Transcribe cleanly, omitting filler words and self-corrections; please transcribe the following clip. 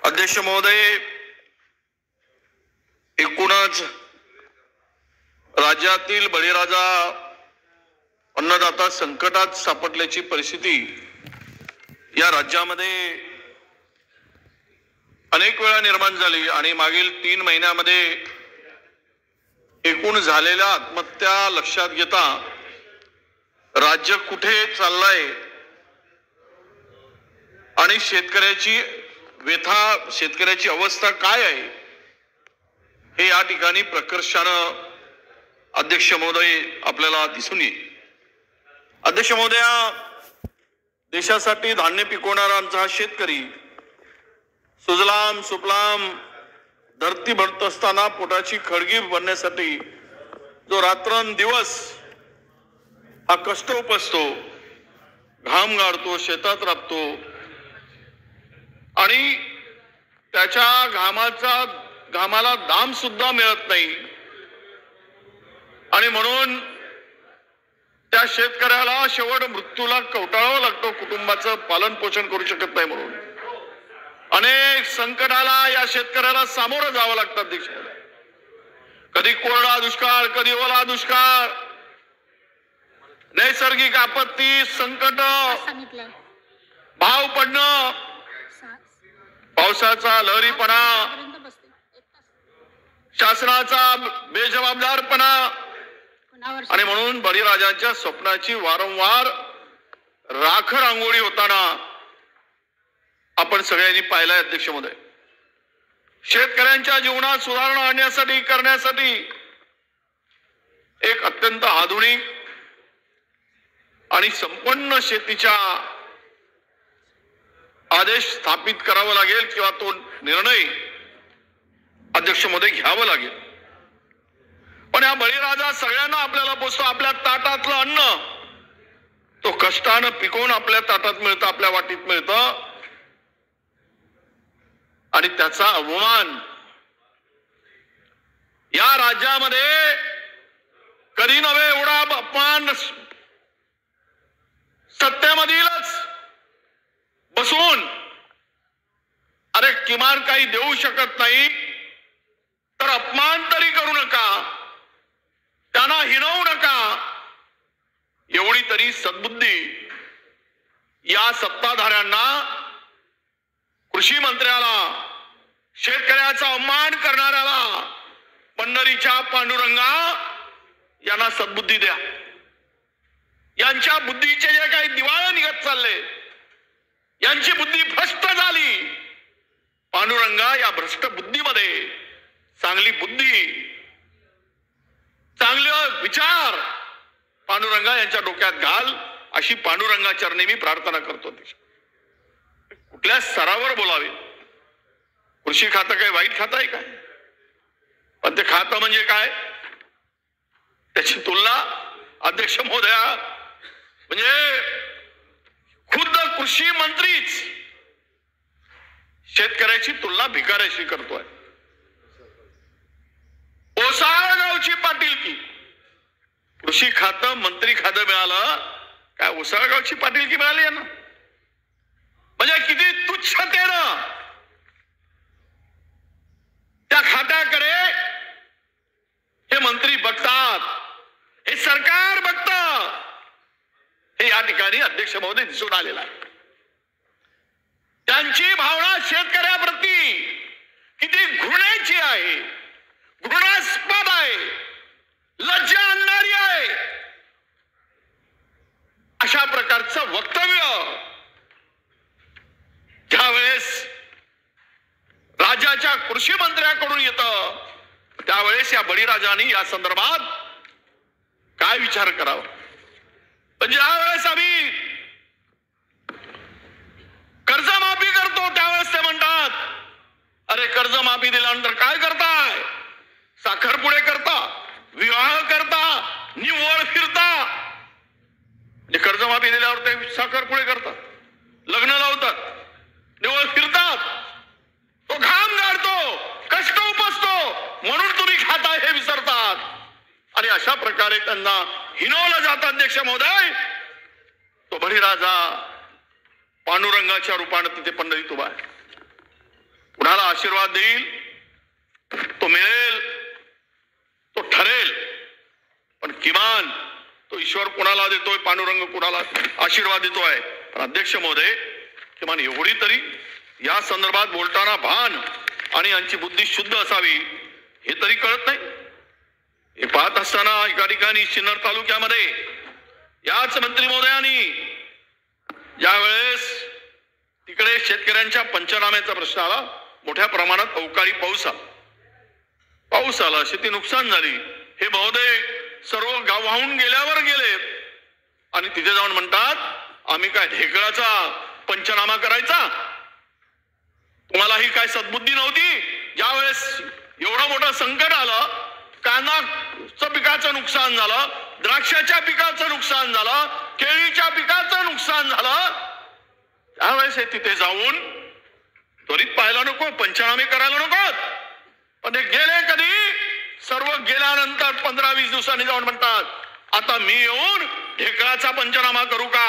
अध्यक्ष महोदय, एकूणच राज्यातील बळीराजा अन्नदाता संकटात सापडल्याची परिस्थिती या राज्यामध्ये अनेक वेळा निर्माण झाली आणि मागील 3 महिन्यामध्ये एकूण झालेल्या आत्महत्या लक्षात घेता राज्य कुठे चाललंय आणि शेतकऱ्याची व्यथा, शेतकऱ्याची अवस्था काय आहे हे या ठिकाणी प्रकर्षानं अध्यक्ष महोदय आपल्याला दिसून येईल. अध्यक्ष महोदय, देशासाठी धान्य पिकवणारा आमचा हा शेतकरी सुजलाम सुफलाम धरती भरत असताना पोटाची खळगी भरण्यासाठी जो रात्रंदिवस हा कष्ट उपसतो, घाम गाळतो, शेतात राबतो आणि त्याच्या घामाला दाम सुद्धा मिळत नाही आणि म्हणून त्या शेतकऱ्याला शेवट मृत्यूला कवटाळावं लागतं, कुटुंबाचं पालन पोषण करू शकत नाही म्हणून अनेक संकटाला या शेतकऱ्याला सामोरं जावं लागतं. अध्यक्ष, कधी कोरडा दुष्काळ, कधी ओला दुष्काळ, नैसर्गिक आपत्ती, संकट, भाव पडणं, पावसाचा लहरीपणा, शासनाचा बेजबाबदारपणा आणि म्हणून बळीराजांच्या स्वप्नाची वारंवार राख रांगोळी होताना आपण सगळ्यांनी पाहिलंय. अध्यक्ष महोदय, शेतकऱ्यांच्या जीवनात सुधारणा आणण्यासाठी करण्यासाठी एक अत्यंत आधुनिक आणि संपन्न शेतीचा आदेश स्थापित करावा लागेल किंवा तो निर्णय अध्यक्ष महोदय घ्यावा लागेल. पण या बळीराजा सगळ्यांना आपल्याला पोचतो. आपल्या ताटातलं अन्न तो कष्टानं पिकवून आपल्या ताटात मिळतं, आपल्या वाटीत मिळतं आणि त्याचा अवमान या राज्यामध्ये कधी नव्हे एवढा अपमान सत्तेमधीलच बसून अरे किमान काही देऊ शकत नाही तर अपमान तरी करू नका, त्यांना हिणवू नका, एवढी तरी सद्बुद्धी या सत्ताधाऱ्यांना, कृषी मंत्र्याला, शेतकऱ्याचा अपमान करणाऱ्याला, पंढरीच्या पांडुरंगा यांना सद्बुद्धी द्या. यांच्या बुद्धीचे जे काही दिवाळे निघत चालले, यांची बुद्धी भ्रष्ट झाली. पांडुरंगा या भ्रष्ट बुद्धीमध्ये चांगली बुद्धी, चांगले विचार पांडुरंगा यांच्या डोक्यात घाल, अशी पांडुरंगा चरणी मी प्रार्थना करतो. कुठल्या स्तरावर बोलावे? कृषी खातं काय वाईट खातं आहे काय? पण ते खातं म्हणजे काय त्याची तुलना अध्यक्ष महोदया, म्हणजे खुद्द कृषी मंत्रीच शेतकऱ्याची तुलना भिकाऱ्याशी करतोय. ओसाळगावची पाटीलकी, कृषी खातं मंत्री खातं मिळालं काय, ओसाळगावची पाटीलकी मिळाली आहे ना. म्हणजे किती तुच्छतेनं त्या खात्याकडे हे मंत्री बघतात, हे सरकार बघतं, हे या ठिकाणी अध्यक्ष महोदय दिसून आलेला आहे. त्यांची भावना शेतकऱ्याप्रती किती घृणेची आहे, घृणास्पद आहे, लज्जा आणणारी आहे. अशा प्रकारचं वक्तव्य ज्यावेळेस राज्याच्या कृषी मंत्र्याकडून येतं त्यावेळेस या बळीराजांनी या संदर्भात काय विचार करावा. पण ज्यावेळेस आम्ही कर्जमाफी करतो त्यावेळेस ते म्हणतात अरे कर्जमाफी दिल्यानंतर काय करताय, साखरपुडे करता, विवाह करता, निव्वळ फिरता. म्हणजे कर्जमाफी दिल्यावर ते साखरपुडे करतात, लग्न लावतात, निव्वळ फिरतात, तो घाम गाळतो, कष्ट उपसतो म्हणून तुम्ही खाताय हे विसरतात आणि अशा प्रकारे त्यांना हिणवलं जातं. अध्यक्ष महोदय, तो बळीराजा पांडुरंगाच्या रूपाने तिथे पंढरीत उभा आहे. आशीर्वाद देईल, तो मिळेल, तो ठरेल, पण किमान तो ईश्वर कुणाला देतोय, पांडुरंग कुणाला आशीर्वाद देतोय. पण अध्यक्ष महोदय, किमान एवढी तरी या संदर्भात बोलताना भान आणि यांची बुद्धी शुद्ध असावी हे तरी कळत नाही. हे पाहत असताना एका ठिकाणी सिन्नर तालुक्यामध्ये याच मंत्री महोदयांनी ज्या वेळेस तिकडे शेतकऱ्यांच्या पंचनाम्याचा प्रश्न आला, मोठ्या प्रमाणात अवकाळी पाऊस आला, शेती नुकसान झाली, हे महोदय सर्व गाव वाहून गेल्यावर गेले आणि तिथे जाऊन म्हणतात आम्ही काय ढेकळाचा पंचनामा करायचा. तुम्हाला ही काय सद्बुद्धी नव्हती? ज्या वेळेस एवढं मोठं संकट आलं, कांद्याचं पिकाचं नुकसान झालं, द्राक्षाच्या पिकाचं नुकसान झालं, केळीच्या पिकाचं नुकसान झालं, त्यावेळेस तिथे जाऊन त्वरित पाहायला नको, पंचनामे करायला नको. पण ते गेले कधी? सर्व गेल्यानंतर 15-20 दिवसांनी जाऊन म्हणतात आता मी येऊन ढेकळाचा पंचनामा करू का?